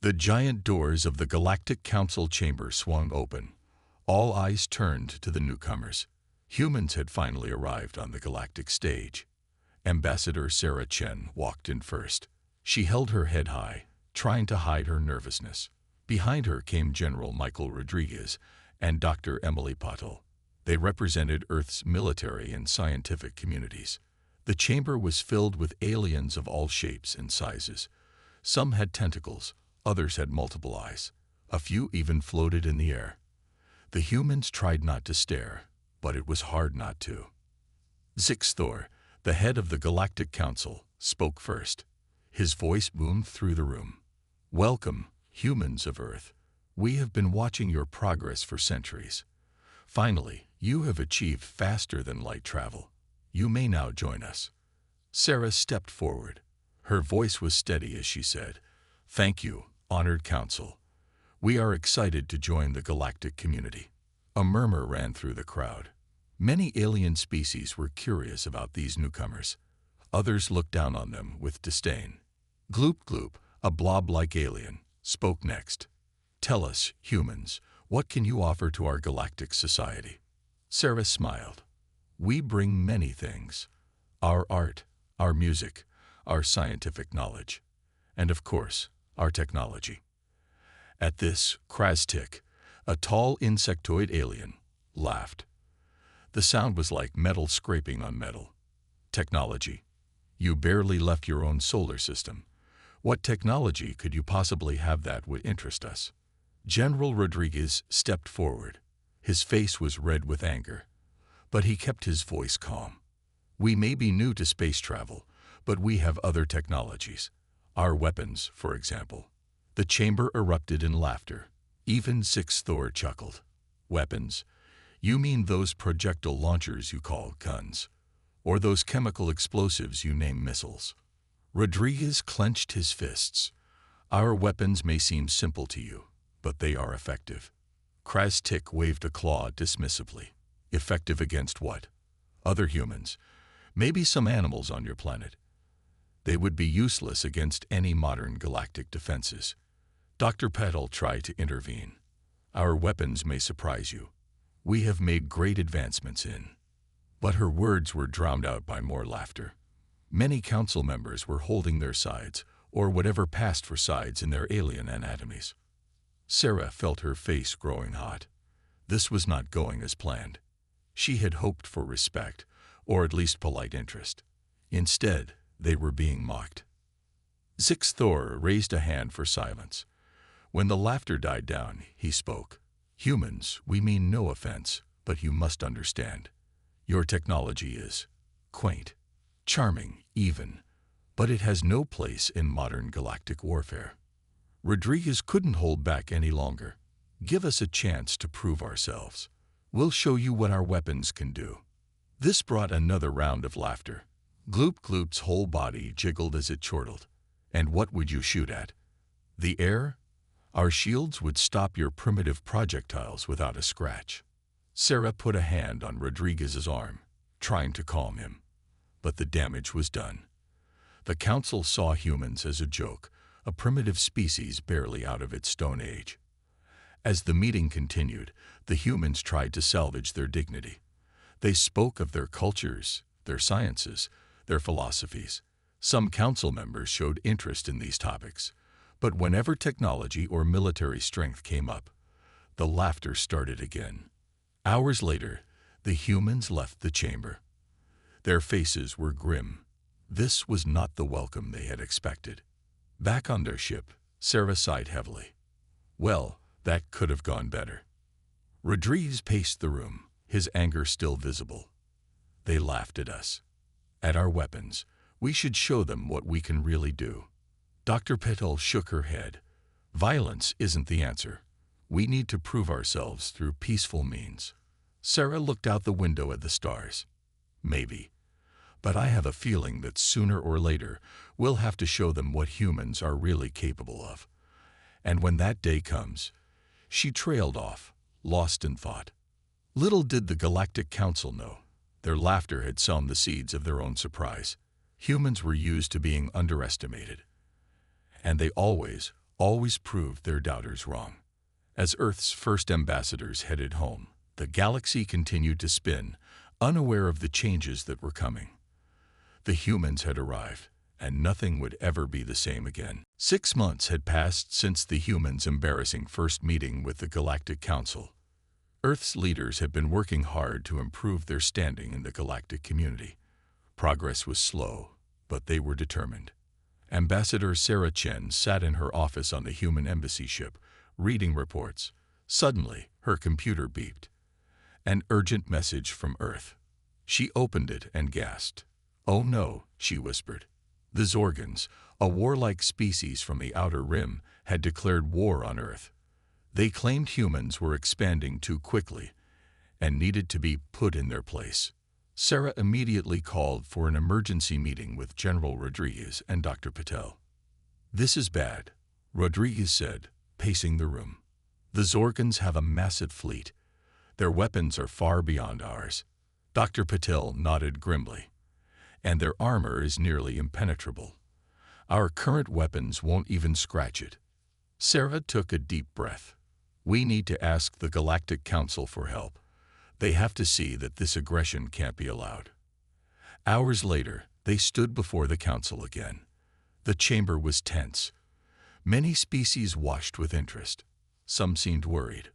The giant doors of the Galactic Council chamber swung open. All eyes turned to the newcomers. Humans had finally arrived on the galactic stage. Ambassador Sarah Chen walked in first. She held her head high, trying to hide her nervousness. Behind her came General Michael Rodriguez and Dr. Emily Patel. They represented Earth's military and scientific communities. The chamber was filled with aliens of all shapes and sizes. Some had tentacles, others had multiple eyes. A few even floated in the air. The humans tried not to stare, but it was hard not to. Zixthor, the head of the Galactic Council, spoke first. His voice boomed through the room. "Welcome, humans of Earth. We have been watching your progress for centuries. Finally, you have achieved faster than light travel. You may now join us." Sarah stepped forward. Her voice was steady as she said, "Thank you, honored council. We are excited to join the galactic community." A murmur ran through the crowd. Many alien species were curious about these newcomers. Others looked down on them with disdain. Gloop Gloop, a blob-like alien, spoke next. "Tell us, humans, what can you offer to our galactic society?" Sarah smiled. "We bring many things. Our art, our music, our scientific knowledge, and of course, our technology." At this, Krastik, a tall insectoid alien, laughed. The sound was like metal scraping on metal. "Technology? You barely left your own solar system. What technology could you possibly have that would interest us?" General Rodriguez stepped forward. His face was red with anger, but he kept his voice calm. "We may be new to space travel, but we have other technologies. Our weapons, for example." The chamber erupted in laughter. Even Zixthor chuckled. "Weapons? You mean those projectile launchers you call guns? Or those chemical explosives you name missiles?" Rodriguez clenched his fists. "Our weapons may seem simple to you, but they are effective." Krastik waved a claw dismissively. "Effective against what? Other humans? Maybe some animals on your planet. They would be useless against any modern galactic defenses." Dr. Petal tried to intervene. "Our weapons may surprise you. We have made great advancements in..." But her words were drowned out by more laughter. Many council members were holding their sides, or whatever passed for sides in their alien anatomies. Sarah felt her face growing hot. This was not going as planned. She had hoped for respect, or at least polite interest. Instead, they were being mocked. Zixthor raised a hand for silence. When the laughter died down, he spoke. "Humans, we mean no offense, but you must understand. Your technology is quaint, charming, even, but it has no place in modern galactic warfare." Rodriguez couldn't hold back any longer. "Give us a chance to prove ourselves. We'll show you what our weapons can do." This brought another round of laughter. Gloop Gloop's whole body jiggled as it chortled. "And what would you shoot at? The air? Our shields would stop your primitive projectiles without a scratch." Sarah put a hand on Rodriguez's arm, trying to calm him. But the damage was done. The council saw humans as a joke, a primitive species barely out of its stone age. As the meeting continued, the humans tried to salvage their dignity. They spoke of their cultures, their sciences, their philosophies. Some council members showed interest in these topics, but whenever technology or military strength came up, the laughter started again. Hours later, the humans left the chamber. Their faces were grim. This was not the welcome they had expected. Back on their ship, Sarah sighed heavily. "Well, that could have gone better." Rodriguez paced the room, his anger still visible. "They laughed at us. At our weapons. We should show them what we can really do." Dr. Petal shook her head. "Violence isn't the answer. We need to prove ourselves through peaceful means." Sarah looked out the window at the stars. "Maybe. But I have a feeling that sooner or later we'll have to show them what humans are really capable of. And when that day comes..." She trailed off, lost in thought. Little did the Galactic Council know. Their laughter had sown the seeds of their own surprise. Humans were used to being underestimated. And they always always proved their doubters wrong. As Earth's first ambassadors headed home, the galaxy continued to spin, unaware of the changes that were coming. The humans had arrived, and nothing would ever be the same again. 6 months had passed since the humans' embarrassing first meeting with the Galactic Council. Earth's leaders had been working hard to improve their standing in the galactic community. Progress was slow, but they were determined. Ambassador Sarah Chen sat in her office on the human embassy ship, reading reports. Suddenly, her computer beeped. An urgent message from Earth. She opened it and gasped. "Oh no," she whispered. The Zorgans, a warlike species from the Outer Rim, had declared war on Earth. They claimed humans were expanding too quickly and needed to be put in their place. Sarah immediately called for an emergency meeting with General Rodriguez and Dr. Patel. "This is bad," Rodriguez said, pacing the room. "The Zorgans have a massive fleet. Their weapons are far beyond ours." Dr. Patel nodded grimly. "And their armor is nearly impenetrable. Our current weapons won't even scratch it." Sarah took a deep breath. "We need to ask the Galactic Council for help. They have to see that this aggression can't be allowed." Hours later, they stood before the council again. The chamber was tense. Many species watched with interest. Some seemed worried,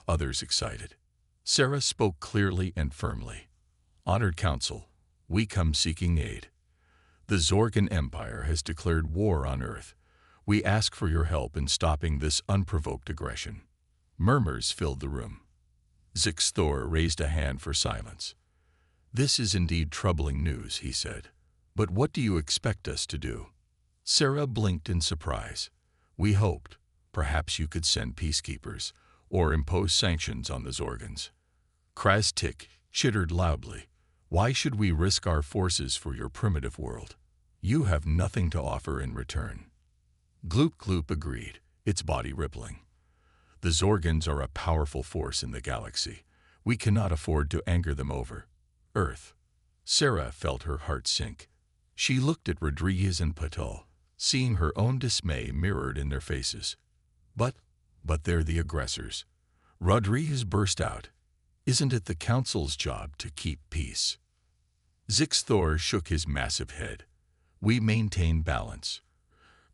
others excited. Sarah spoke clearly and firmly. "Honored Council, we come seeking aid. The Zorgan Empire has declared war on Earth. We ask for your help in stopping this unprovoked aggression." Murmurs filled the room. Zixthor raised a hand for silence. "This is indeed troubling news," he said. "But what do you expect us to do?" Sarah blinked in surprise. "We hoped, perhaps you could send peacekeepers, or impose sanctions on the Zorgans." Krastik chittered loudly. "Why should we risk our forces for your primitive world? You have nothing to offer in return." Gloop Gloop agreed, its body rippling. "The Zorgans are a powerful force in the galaxy. We cannot afford to anger them over Earth." Sarah felt her heart sink. She looked at Rodriguez and Patel, seeing her own dismay mirrored in their faces. But they're the aggressors." Rodriguez burst out. "Isn't it the Council's job to keep peace?" Zixthor shook his massive head. "We maintain balance.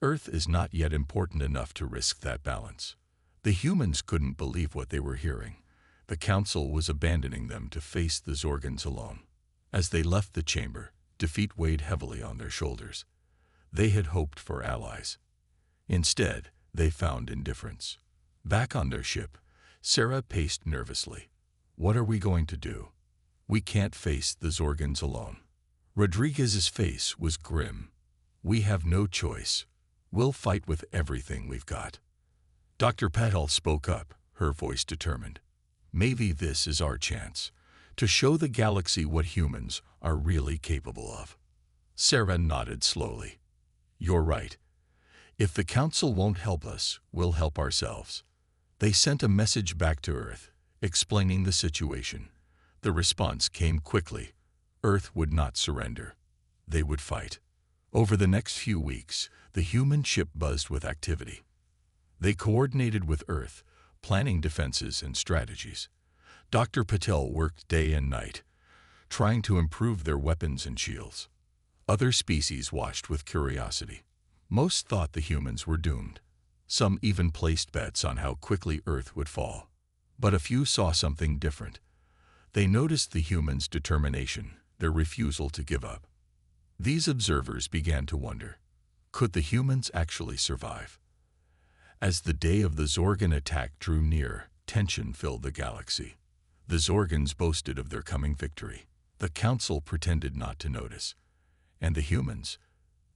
Earth is not yet important enough to risk that balance." The humans couldn't believe what they were hearing. The Council was abandoning them to face the Zorgans alone. As they left the chamber, defeat weighed heavily on their shoulders. They had hoped for allies. Instead, they found indifference. Back on their ship, Sarah paced nervously. "What are we going to do? We can't face the Zorgans alone." Rodriguez's face was grim. "We have no choice. We'll fight with everything we've got." Dr. Patel spoke up, her voice determined. "Maybe this is our chance to show the galaxy what humans are really capable of." Sarah nodded slowly. "You're right. If the Council won't help us, we'll help ourselves." They sent a message back to Earth, explaining the situation. The response came quickly. Earth would not surrender. They would fight. Over the next few weeks, the human ship buzzed with activity. They coordinated with Earth, planning defenses and strategies. Dr. Patel worked day and night, trying to improve their weapons and shields. Other species watched with curiosity. Most thought the humans were doomed. Some even placed bets on how quickly Earth would fall. But a few saw something different. They noticed the humans' determination, their refusal to give up. These observers began to wonder, could the humans actually survive? As the day of the Zorgan attack drew near, tension filled the galaxy. The Zorgans boasted of their coming victory. The Council pretended not to notice. And the humans,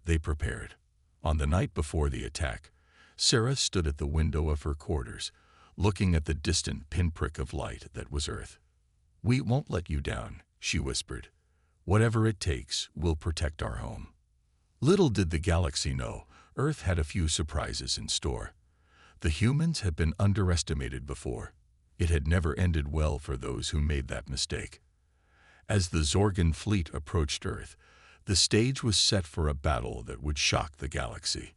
they prepared. On the night before the attack, Sarah stood at the window of her quarters, looking at the distant pinprick of light that was Earth. "We won't let you down," she whispered. "Whatever it takes, we'll protect our home." Little did the galaxy know, Earth had a few surprises in store. The humans had been underestimated before. It had never ended well for those who made that mistake. As the Zorgan fleet approached Earth, the stage was set for a battle that would shock the galaxy.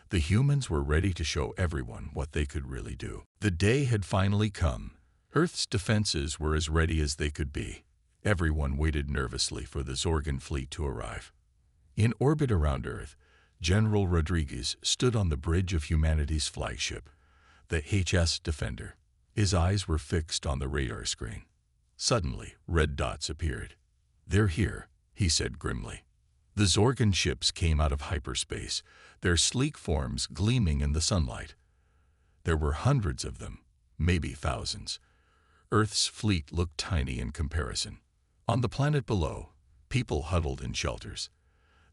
The humans were ready to show everyone what they could really do. The day had finally come. Earth's defenses were as ready as they could be. Everyone waited nervously for the Zorgon fleet to arrive. In orbit around Earth, General Rodriguez stood on the bridge of humanity's flagship, the HS Defender. His eyes were fixed on the radar screen. Suddenly, red dots appeared. "They're here," he said grimly. The Zorgon ships came out of hyperspace, their sleek forms gleaming in the sunlight. There were hundreds of them, maybe thousands. Earth's fleet looked tiny in comparison. On the planet below, people huddled in shelters.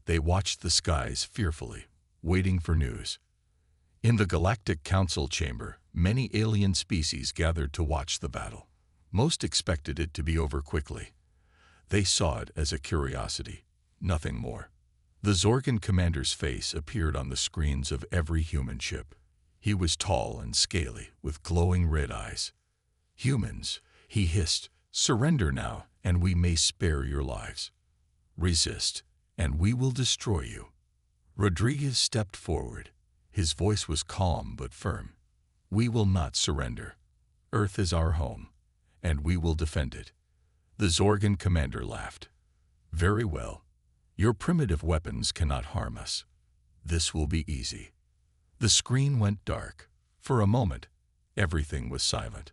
They watched the skies fearfully, waiting for news. In the Galactic Council chamber, many alien species gathered to watch the battle. Most expected it to be over quickly. They saw it as a curiosity, nothing more. The Zorgon commander's face appeared on the screens of every human ship. He was tall and scaly, with glowing red eyes. "Humans," he hissed, "surrender now, and we may spare your lives. Resist, and we will destroy you." Rodriguez stepped forward. His voice was calm but firm. "We will not surrender. Earth is our home, and we will defend it." The Zorgon commander laughed. "Very well. Your primitive weapons cannot harm us. This will be easy." The screen went dark. For a moment, everything was silent.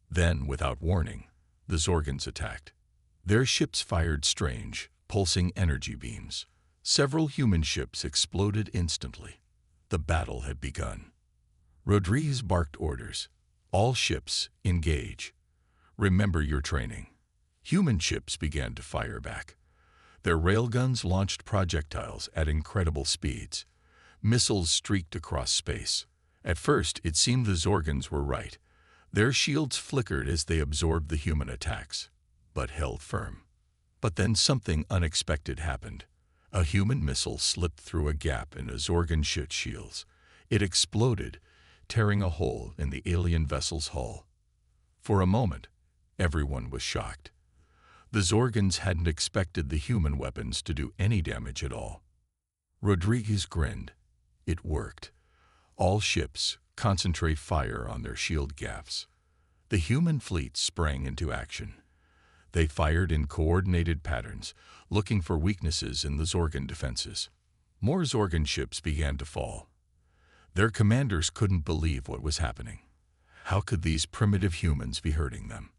Then, without warning, the Zorgons attacked. Their ships fired strange, pulsing energy beams. Several human ships exploded instantly. The battle had begun. Rodriguez barked orders. "All ships, engage. Remember your training." Human ships began to fire back. Their railguns launched projectiles at incredible speeds. Missiles streaked across space. At first, it seemed the Zorgons were right. Their shields flickered as they absorbed the human attacks, but held firm. But then something unexpected happened. A human missile slipped through a gap in a Zorgon ship's shields. It exploded, tearing a hole in the alien vessel's hull. For a moment, everyone was shocked. The Zorgons hadn't expected the human weapons to do any damage at all. Rodriguez grinned. It worked. All ships concentrate fire on their shield gaps. The human fleet sprang into action. They fired in coordinated patterns, looking for weaknesses in the Zorgon defenses. More Zorgon ships began to fall. Their commanders couldn't believe what was happening. How could these primitive humans be hurting them?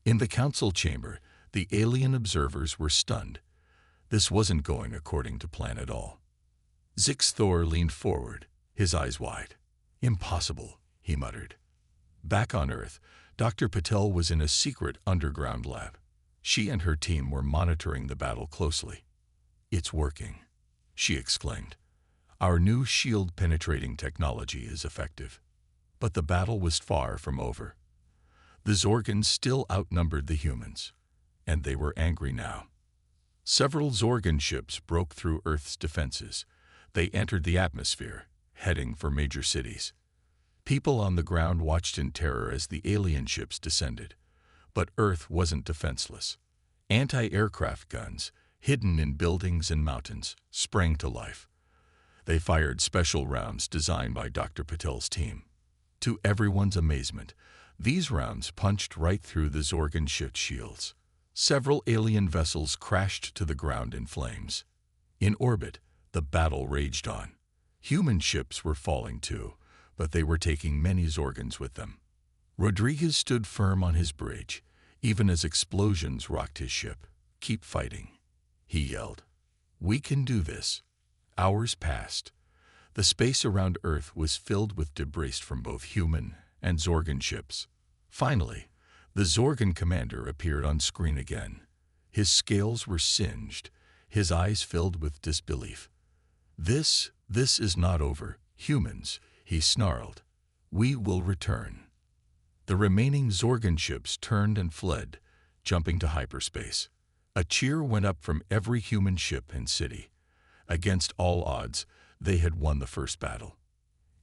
In the council chamber, the alien observers were stunned. This wasn't going according to plan at all. Zixthor leaned forward, his eyes wide. "Impossible," he muttered. Back on Earth, Dr. Patel was in a secret underground lab. She and her team were monitoring the battle closely. "It's working," she exclaimed. "Our new shield-penetrating technology is effective." But the battle was far from over. The Zorgons still outnumbered the humans, and they were angry now. Several Zorgon ships broke through Earth's defenses. They entered the atmosphere, heading for major cities. People on the ground watched in terror as the alien ships descended. But Earth wasn't defenseless. Anti-aircraft guns, hidden in buildings and mountains, sprang to life. They fired special rounds designed by Dr. Patel's team. To everyone's amazement, these rounds punched right through the Zorgon ship's shields. Several alien vessels crashed to the ground in flames. In orbit, the battle raged on. Human ships were falling too, but they were taking many Zorgons with them. Rodriguez stood firm on his bridge, even as explosions rocked his ship. "Keep fighting," he yelled. "We can do this." Hours passed. The space around Earth was filled with debris from both human and Zorgon ships. Finally, the Zorgon commander appeared on screen again. His scales were singed, his eyes filled with disbelief. This is not over, humans," he snarled. "We will return." The remaining Zorgon ships turned and fled, jumping to hyperspace. A cheer went up from every human ship and city. Against all odds, they had won the first battle.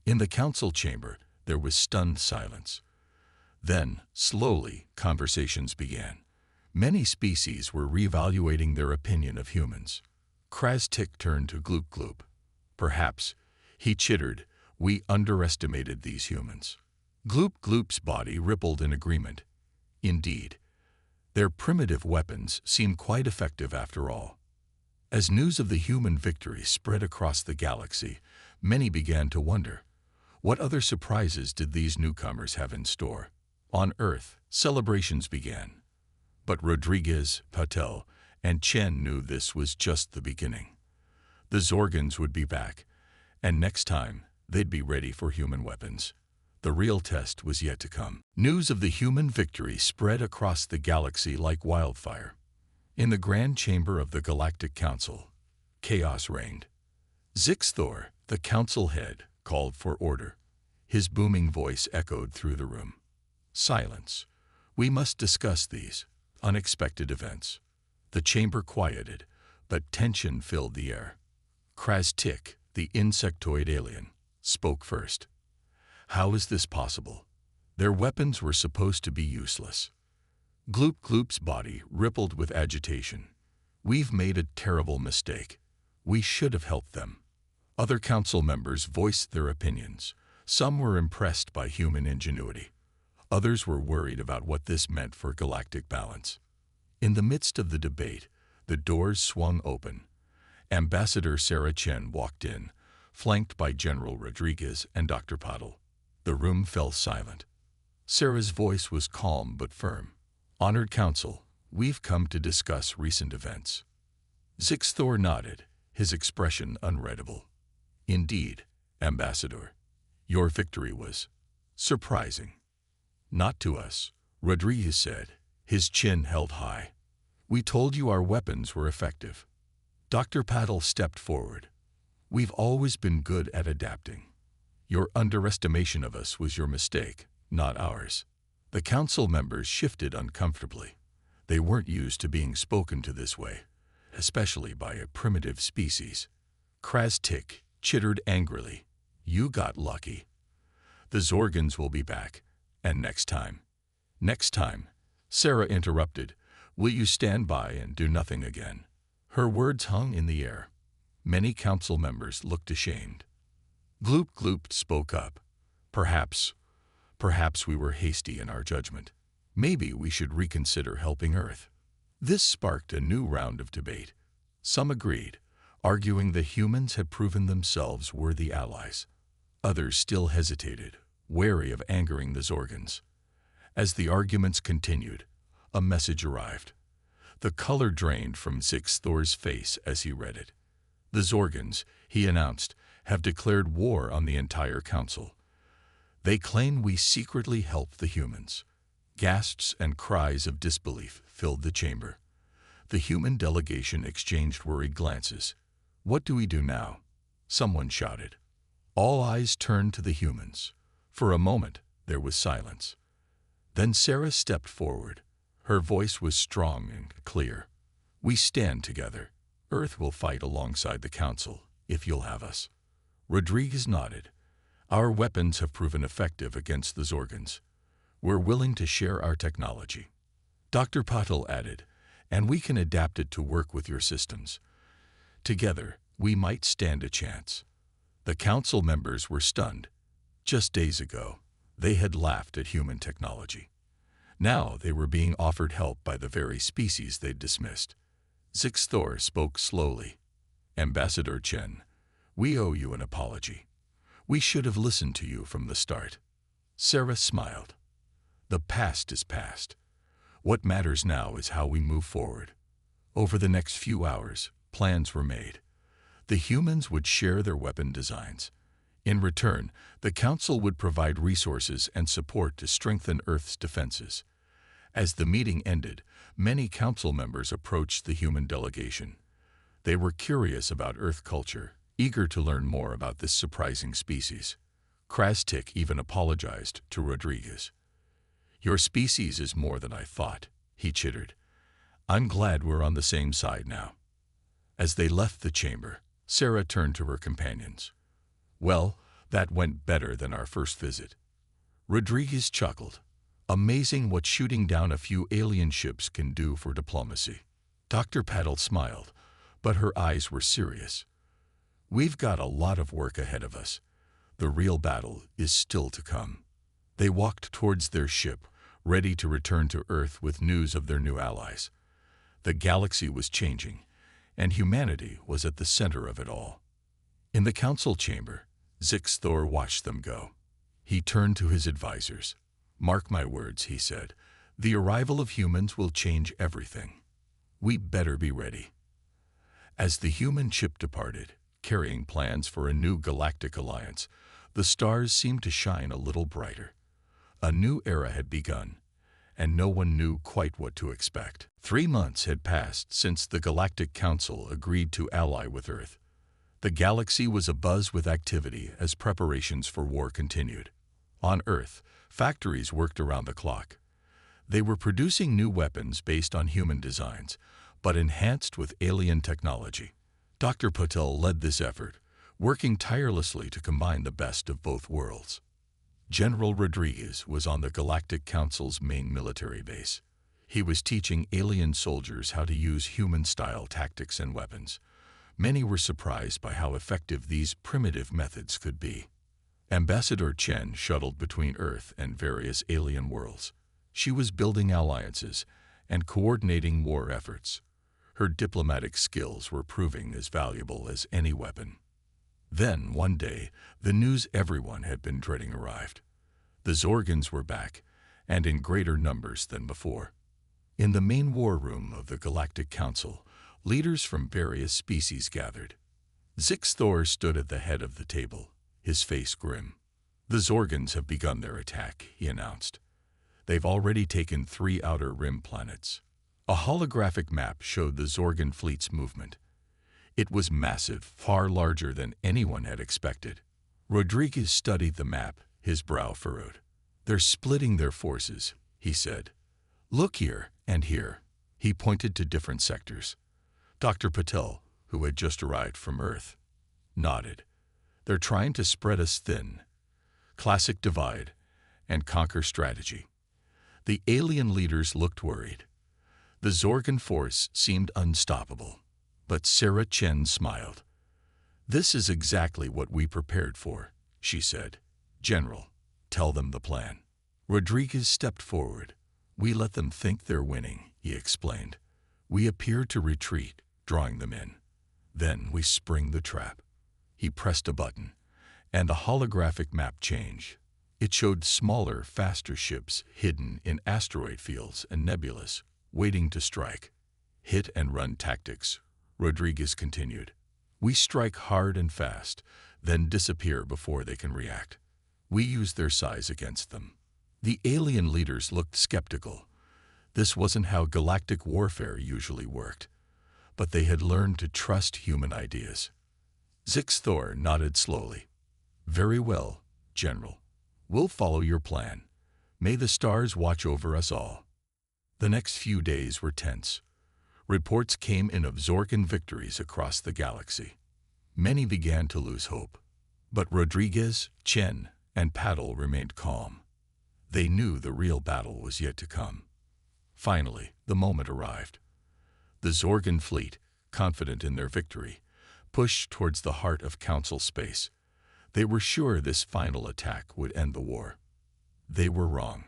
In the council chamber, there was stunned silence. Then, slowly, conversations began. Many species were reevaluating their opinion of humans. Krastik turned to Gloop Gloop. "Perhaps, He chittered. We underestimated these humans. Gloop Gloop's body rippled in agreement. Indeed, their primitive weapons seemed quite effective after all. As news of the human victory spread across the galaxy, many began to wonder, what other surprises did these newcomers have in store? On Earth, celebrations began. But Rodriguez, Patel, and Chen knew this was just the beginning. The Zorgans would be back, and next time, they'd be ready for human weapons. The real test was yet to come. News of the human victory spread across the galaxy like wildfire. In the Grand Chamber of the Galactic Council, chaos reigned. Zixthor, the council head, called for order. His booming voice echoed through the room. Silence. We must discuss these unexpected events. The chamber quieted, but tension filled the air. Krastik, the insectoid alien, spoke first. How is this possible? Their weapons were supposed to be useless. Gloop Gloop's body rippled with agitation. We've made a terrible mistake. We should have helped them. Other council members voiced their opinions. Some were impressed by human ingenuity. Others were worried about what this meant for galactic balance. In the midst of the debate, the doors swung open. Ambassador Sarah Chen walked in, flanked by General Rodriguez and Dr. Patel. The room fell silent. Sarah's voice was calm but firm. Honored Council, we've come to discuss recent events. Zixthor nodded, his expression unreadable. Indeed, Ambassador, your victory was surprising. Not to us, Rodriguez said, his chin held high. We told you our weapons were effective. Dr. Patel stepped forward. We've always been good at adapting. Your underestimation of us was your mistake, not ours. The council members shifted uncomfortably. They weren't used to being spoken to this way, especially by a primitive species. Krastik chittered angrily. You got lucky. The Zorgans will be back, and next time. Next time, Sarah interrupted. Will you stand by and do nothing again? Her words hung in the air. Many council members looked ashamed. Gloop Gloop spoke up. Perhaps we were hasty in our judgment. Maybe we should reconsider helping Earth. This sparked a new round of debate. Some agreed, arguing the humans had proven themselves worthy allies. Others still hesitated, wary of angering the Zorgans. As the arguments continued, a message arrived. The color drained from Zixthor's face as he read it. The Zorgans, he announced, have declared war on the entire council. They claim we secretly helped the humans. Gasps and cries of disbelief filled the chamber. The human delegation exchanged worried glances. What do we do now? Someone shouted. All eyes turned to the humans. For a moment, there was silence. Then Sarah stepped forward. Her voice was strong and clear. We stand together. Earth will fight alongside the council, if you'll have us. Rodriguez nodded. Our weapons have proven effective against the Zorgans. We're willing to share our technology. Dr. Patel added, and we can adapt it to work with your systems. Together, we might stand a chance. The council members were stunned. Just days ago, they had laughed at human technology. Now they were being offered help by the very species they'd dismissed. Zixthor spoke slowly. Ambassador Chen, we owe you an apology. We should have listened to you from the start. Sarah smiled. The past is past. What matters now is how we move forward. Over the next few hours, plans were made. The humans would share their weapon designs. In return, the Council would provide resources and support to strengthen Earth's defenses. As the meeting ended, many Council members approached the human delegation. They were curious about Earth culture, eager to learn more about this surprising species. Krastik even apologized to Rodriguez. Your species is more than I thought, he chittered. I'm glad we're on the same side now. As they left the chamber, Sarah turned to her companions. Well, that went better than our first visit. Rodriguez chuckled. Amazing what shooting down a few alien ships can do for diplomacy. Dr. Patel smiled, but her eyes were serious. We've got a lot of work ahead of us. The real battle is still to come." They walked towards their ship, ready to return to Earth with news of their new allies. The galaxy was changing, and humanity was at the center of it all. In the council chamber, Zixthor watched them go. He turned to his advisors. "Mark my words," he said. "The arrival of humans will change everything. We better be ready." As the human ship departed, carrying plans for a new galactic alliance, the stars seemed to shine a little brighter. A new era had begun, and no one knew quite what to expect. 3 months had passed since the Galactic Council agreed to ally with Earth. The galaxy was abuzz with activity as preparations for war continued. On Earth, factories worked around the clock. They were producing new weapons based on human designs, but enhanced with alien technology. Dr. Patel led this effort, working tirelessly to combine the best of both worlds. General Rodriguez was on the Galactic Council's main military base. He was teaching alien soldiers how to use human-style tactics and weapons. Many were surprised by how effective these primitive methods could be. Ambassador Chen shuttled between Earth and various alien worlds. She was building alliances and coordinating war efforts. Her diplomatic skills were proving as valuable as any weapon. Then, one day, the news everyone had been dreading arrived. The Zorgans were back, and in greater numbers than before. In the main war room of the Galactic Council, leaders from various species gathered. Zixthor stood at the head of the table, his face grim. "The Zorgans have begun their attack," he announced. "They've already taken 3 outer rim planets." A holographic map showed the Zorgan fleet's movement. It was massive, far larger than anyone had expected. Rodriguez studied the map, his brow furrowed. "They're splitting their forces," he said. "Look here and here." He pointed to different sectors. Dr. Patel, who had just arrived from Earth, nodded. "They're trying to spread us thin. Classic divide and conquer strategy." The alien leaders looked worried. The Zorgan force seemed unstoppable, but Sarah Chen smiled. "This is exactly what we prepared for," she said. "General, tell them the plan." Rodriguez stepped forward. "We let them think they're winning," he explained. "We appear to retreat, drawing them in. Then we spring the trap." He pressed a button, and the holographic map changed. It showed smaller, faster ships hidden in asteroid fields and nebulas, waiting to strike. "Hit-and-run tactics," Rodriguez continued. "We strike hard and fast, then disappear before they can react. We use their size against them." The alien leaders looked skeptical. This wasn't how galactic warfare usually worked, but they had learned to trust human ideas. Zixthor nodded slowly. "Very well, General. We'll follow your plan. May the stars watch over us all." The next few days were tense. Reports came in of Zorgan victories across the galaxy. Many began to lose hope. But Rodriguez, Chen, and Paddle remained calm. They knew the real battle was yet to come. Finally, the moment arrived. The Zorgan fleet, confident in their victory, pushed towards the heart of Council space. They were sure this final attack would end the war. They were wrong.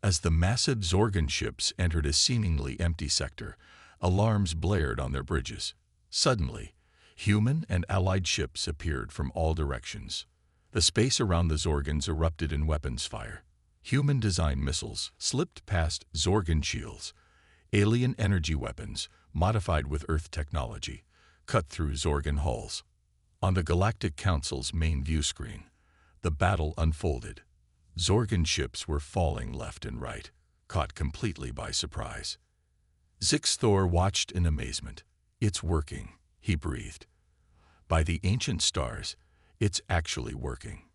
As the massive Zorgan ships entered a seemingly empty sector, alarms blared on their bridges. Suddenly, human and allied ships appeared from all directions. The space around the Zorgans erupted in weapons fire. Human-designed missiles slipped past Zorgan shields. Alien energy weapons, modified with Earth technology, cut through Zorgan hulls. On the Galactic Council's main view screen, the battle unfolded. Zorgan ships were falling left and right, caught completely by surprise. Zixthor watched in amazement. "It's working," he breathed. "By the ancient stars, it's actually working."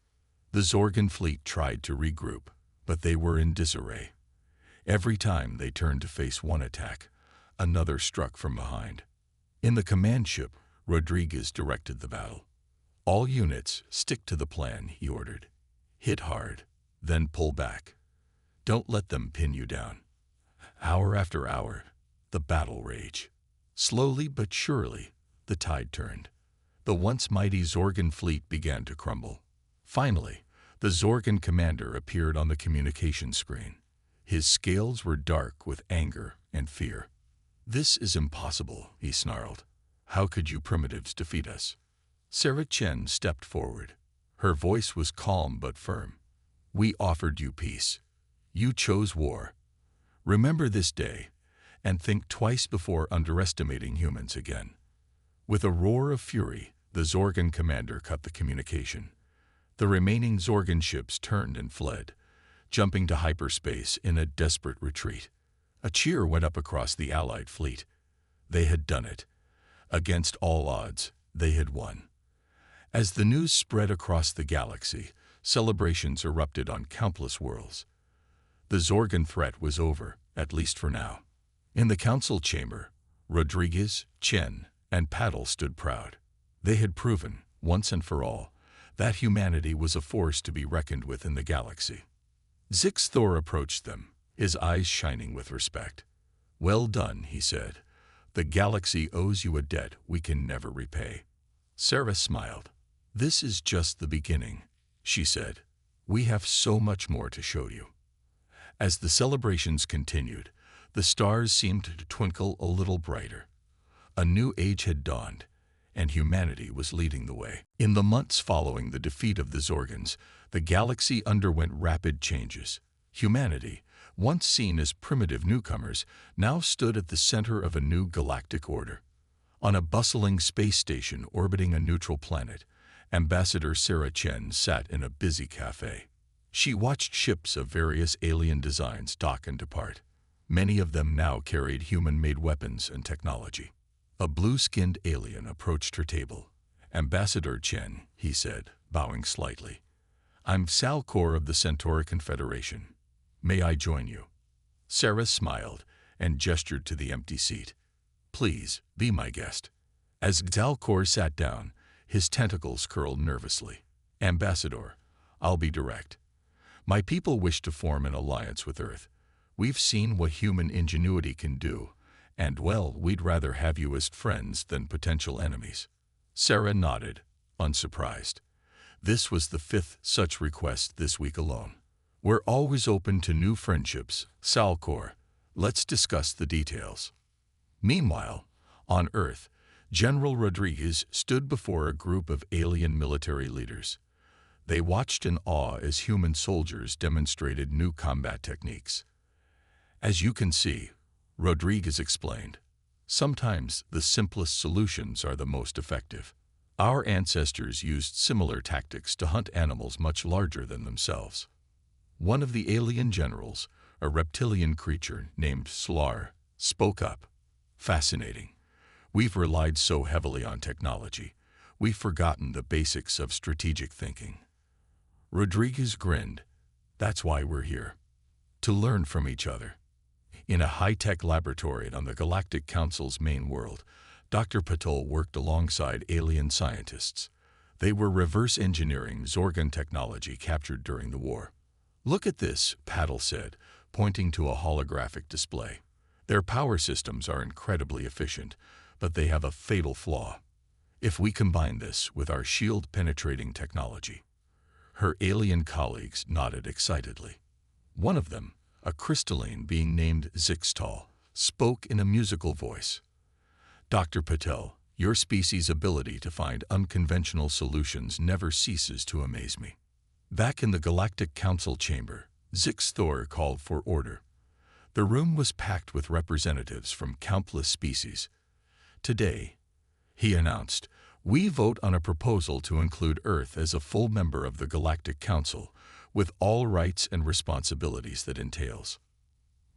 The Zorgan fleet tried to regroup, but they were in disarray. Every time they turned to face one attack, another struck from behind. In the command ship, Rodriguez directed the battle. "All units, stick to the plan," he ordered. "Hit hard, then pull back. Don't let them pin you down." Hour after hour, the battle raged. Slowly but surely, the tide turned. The once mighty Zorgan fleet began to crumble. Finally, the Zorgan commander appeared on the communication screen. His scales were dark with anger and fear. "This is impossible," he snarled. "How could you primitives defeat us?" Sarah Chen stepped forward. Her voice was calm but firm. "We offered you peace. You chose war. Remember this day, and think twice before underestimating humans again." With a roar of fury, the Zorgan commander cut the communication. The remaining Zorgan ships turned and fled, jumping to hyperspace in a desperate retreat. A cheer went up across the Allied fleet. They had done it. Against all odds, they had won. As the news spread across the galaxy, celebrations erupted on countless worlds. The Zorgan threat was over, at least for now. In the council chamber, Rodriguez, Chen, and Paddle stood proud. They had proven, once and for all, that humanity was a force to be reckoned with in the galaxy. Zix Thor approached them, his eyes shining with respect. "Well done," he said. "The galaxy owes you a debt we can never repay." Sarah smiled. "This is just the beginning," she said. "We have so much more to show you." As the celebrations continued, the stars seemed to twinkle a little brighter. A new age had dawned, and humanity was leading the way. In the months following the defeat of the Zorgans, the galaxy underwent rapid changes. Humanity, once seen as primitive newcomers, now stood at the center of a new galactic order. On a bustling space station orbiting a neutral planet, Ambassador Sarah Chen sat in a busy cafe. She watched ships of various alien designs dock and depart. Many of them now carried human-made weapons and technology. A blue-skinned alien approached her table. "Ambassador Chen," he said, bowing slightly. "I'm Salcor of the Centauri Confederation. May I join you?" Sarah smiled and gestured to the empty seat. "Please, be my guest." As Salcor sat down, his tentacles curled nervously. "Ambassador, I'll be direct. My people wish to form an alliance with Earth. We've seen what human ingenuity can do, and, well, we'd rather have you as friends than potential enemies." Sarah nodded, unsurprised. This was the 5th such request this week alone. "We're always open to new friendships, Salcor. Let's discuss the details." Meanwhile, on Earth, General Rodriguez stood before a group of alien military leaders. They watched in awe as human soldiers demonstrated new combat techniques. "As you can see," Rodriguez explained, "sometimes the simplest solutions are the most effective. Our ancestors used similar tactics to hunt animals much larger than themselves." One of the alien generals, a reptilian creature named Slar, spoke up. "Fascinating. We've relied so heavily on technology, we've forgotten the basics of strategic thinking." Rodriguez grinned. "That's why we're here. To learn from each other." In a high-tech laboratory on the Galactic Council's main world, Dr. Patel worked alongside alien scientists. They were reverse engineering Zorgan technology captured during the war. "Look at this," Patel said, pointing to a holographic display. "Their power systems are incredibly efficient, but they have a fatal flaw. If we combine this with our shield-penetrating technology." Her alien colleagues nodded excitedly. One of them, a crystalline being named Zixtal, spoke in a musical voice. "Dr. Patel, your species' ability to find unconventional solutions never ceases to amaze me." Back in the Galactic Council chamber, Zix Thor called for order. The room was packed with representatives from countless species. "Today," he announced, "we vote on a proposal to include Earth as a full member of the Galactic Council, with all rights and responsibilities that entails."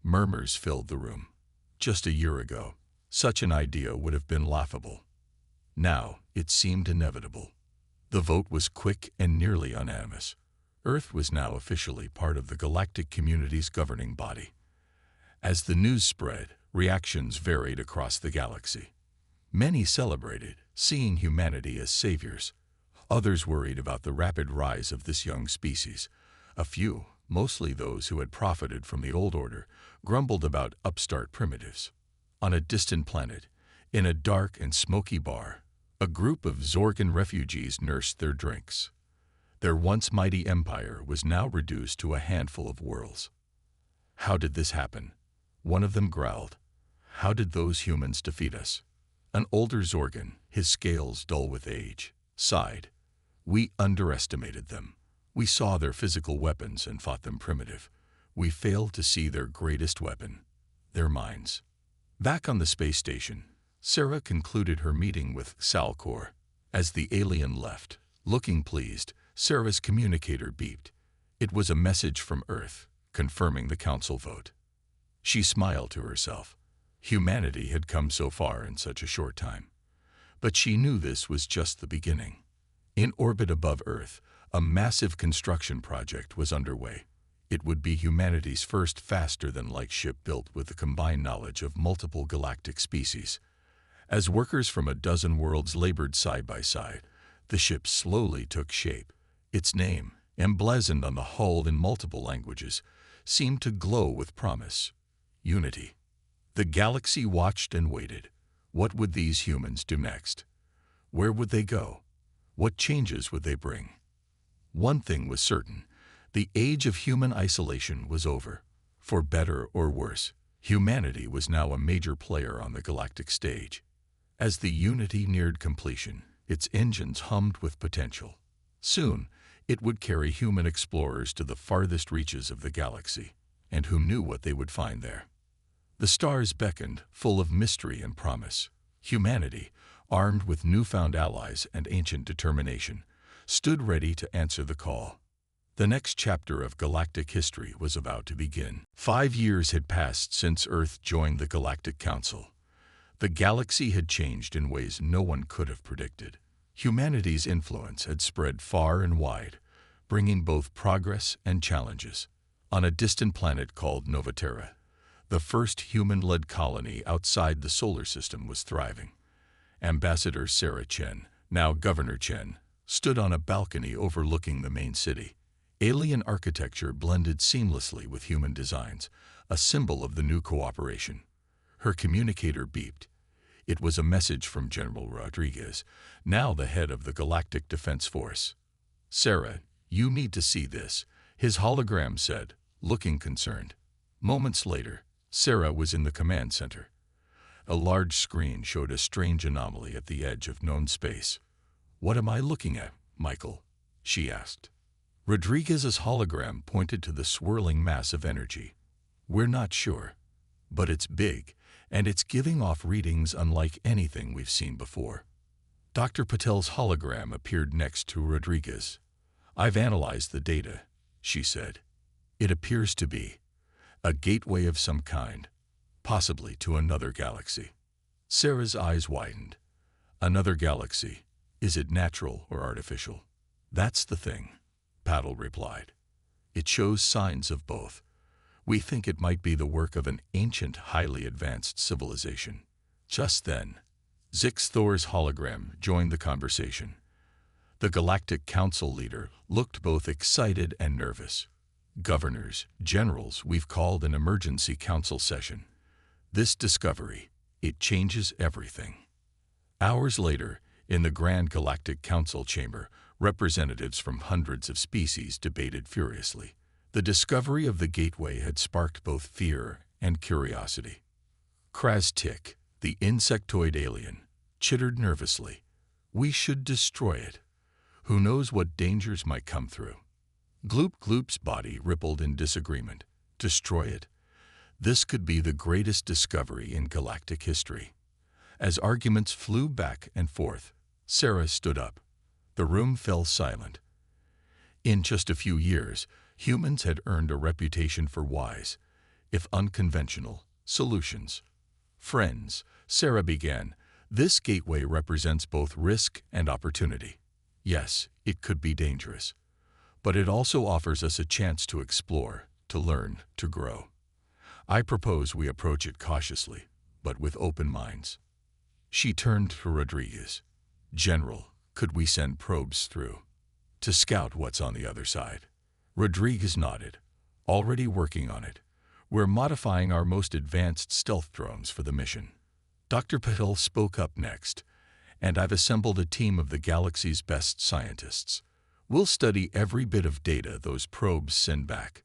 Murmurs filled the room. Just a year ago, such an idea would have been laughable. Now, it seemed inevitable. The vote was quick and nearly unanimous. Earth was now officially part of the galactic community's governing body. As the news spread, reactions varied across the galaxy. Many celebrated, seeing humanity as saviors. Others worried about the rapid rise of this young species. A few, mostly those who had profited from the old order, grumbled about upstart primitives. On a distant planet, in a dark and smoky bar, A group of Zorgan refugees nursed their drinks. Their once mighty empire was now reduced to a handful of worlds. How did this happen? One of them growled. How did those humans defeat us? An older Zorgan, his scales dull with age, sighed. We underestimated them. We saw their physical weapons and fought them primitive. We failed to see their greatest weapon, their minds. Back on the space station, Sarah concluded her meeting with Salcor. As the alien left, looking pleased, Sarah's communicator beeped. It was a message from Earth, confirming the council vote. She smiled to herself. Humanity had come so far in such a short time. But she knew this was just the beginning. In orbit above Earth, a massive construction project was underway. It would be humanity's first faster-than-light ship built with the combined knowledge of multiple galactic species. As workers from a dozen worlds labored side by side, the ship slowly took shape. Its name, emblazoned on the hull in multiple languages, seemed to glow with promise. Unity. The galaxy watched and waited. What would these humans do next? Where would they go? What changes would they bring? One thing was certain. The age of human isolation was over. For better or worse, humanity was now a major player on the galactic stage. As the Unity neared completion, its engines hummed with potential. Soon, it would carry human explorers to the farthest reaches of the galaxy, and who knew what they would find there? The stars beckoned, full of mystery and promise. Humanity, armed with newfound allies and ancient determination, stood ready to answer the call. The next chapter of galactic history was about to begin. 5 years had passed since Earth joined the Galactic Council. The galaxy had changed in ways no one could have predicted. Humanity's influence had spread far and wide, bringing both progress and challenges. On a distant planet called Novaterra, the first human-led colony outside the solar system was thriving. Ambassador Sarah Chen, now Governor Chen, stood on a balcony overlooking the main city. Alien architecture blended seamlessly with human designs, a symbol of the new cooperation. Her communicator beeped. It was a message from General Rodriguez, now the head of the Galactic Defense Force. "Sarah, you need to see this," his hologram said, looking concerned. Moments later, Sarah was in the command center. A large screen showed a strange anomaly at the edge of known space. "What am I looking at, Michael?" she asked. Rodriguez's hologram pointed to the swirling mass of energy. "We're not sure, but it's big, and it's giving off readings unlike anything we've seen before." Dr. Patel's hologram appeared next to Rodriguez. "I've analyzed the data," she said. "It appears to be a gateway of some kind, possibly to another galaxy." Sarah's eyes widened. "Another galaxy. Is it natural or artificial?" "That's the thing," Patel replied. "It shows signs of both. We think it might be the work of an ancient, highly advanced civilization." Just then, Zix Thor's hologram joined the conversation. The Galactic Council leader looked both excited and nervous. "Governors, generals, we've called an emergency council session. This discovery, it changes everything." Hours later, in the Grand Galactic Council chamber, representatives from hundreds of species debated furiously. The discovery of the gateway had sparked both fear and curiosity. Kraz-Tik, the insectoid alien, chittered nervously. "We should destroy it. Who knows what dangers might come through?" Gloop Gloop's body rippled in disagreement. Destroy it? This could be the greatest discovery in galactic history. As arguments flew back and forth, Sarah stood up. The room fell silent. In just a few years, humans had earned a reputation for wise, if unconventional, solutions. "Friends," Sarah began, "this gateway represents both risk and opportunity. Yes, it could be dangerous, but it also offers us a chance to explore, to learn, to grow. I propose we approach it cautiously, but with open minds." She turned to Rodriguez. "General, could we send probes through to scout what's on the other side?" Rodriguez nodded. "Already working on it. We're modifying our most advanced stealth drones for the mission." Dr. Patel spoke up next. and I've assembled a team of the galaxy's best scientists. We'll study every bit of data those probes send back."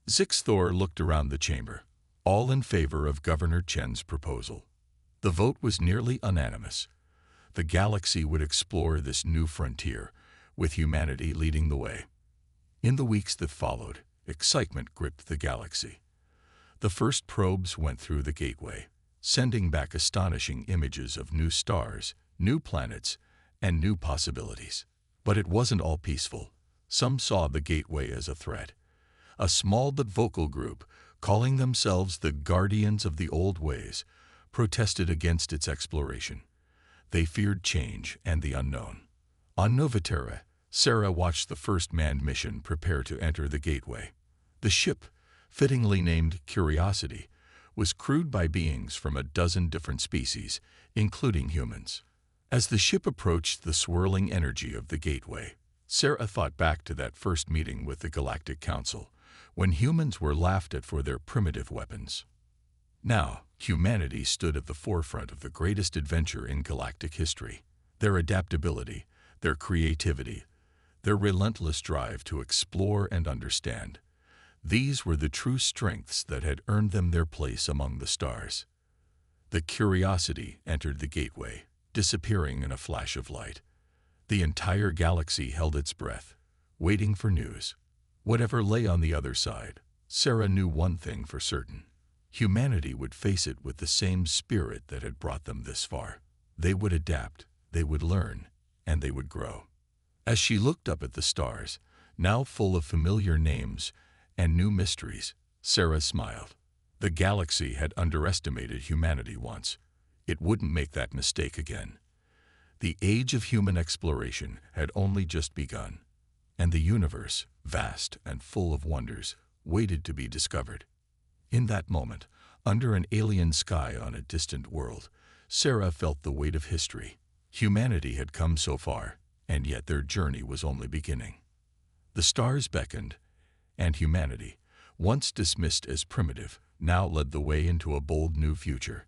Zixthor looked around the chamber, all in favor of Governor Chen's proposal. The vote was nearly unanimous. The galaxy would explore this new frontier, with humanity leading the way. In the weeks that followed, excitement gripped the galaxy. The first probes went through the gateway, sending back astonishing images of new stars, new planets, and new possibilities. But it wasn't all peaceful. Some saw the gateway as a threat. A small but vocal group, calling themselves the Guardians of the Old Ways, protested against its exploration. They feared change and the unknown. On Novaterra, Sarah watched the first manned mission prepare to enter the gateway. The ship, fittingly named Curiosity, was crewed by beings from a dozen different species, including humans. As the ship approached the swirling energy of the gateway, Sarah thought back to that first meeting with the Galactic Council, when humans were laughed at for their primitive weapons. Now, humanity stood at the forefront of the greatest adventure in galactic history. Their adaptability, their creativity, their relentless drive to explore and understand. These were the true strengths that had earned them their place among the stars. The Curiosity entered the gateway, disappearing in a flash of light. The entire galaxy held its breath, waiting for news. Whatever lay on the other side, Sarah knew one thing for certain. Humanity would face it with the same spirit that had brought them this far. They would adapt, they would learn, and they would grow. As she looked up at the stars, now full of familiar names and new mysteries, Sarah smiled. The galaxy had underestimated humanity once. It wouldn't make that mistake again. The age of human exploration had only just begun, and the universe, vast and full of wonders, waited to be discovered. In that moment, under an alien sky on a distant world, Sarah felt the weight of history. Humanity had come so far, and yet their journey was only beginning. The stars beckoned, and humanity, once dismissed as primitive, now led the way into a bold new future.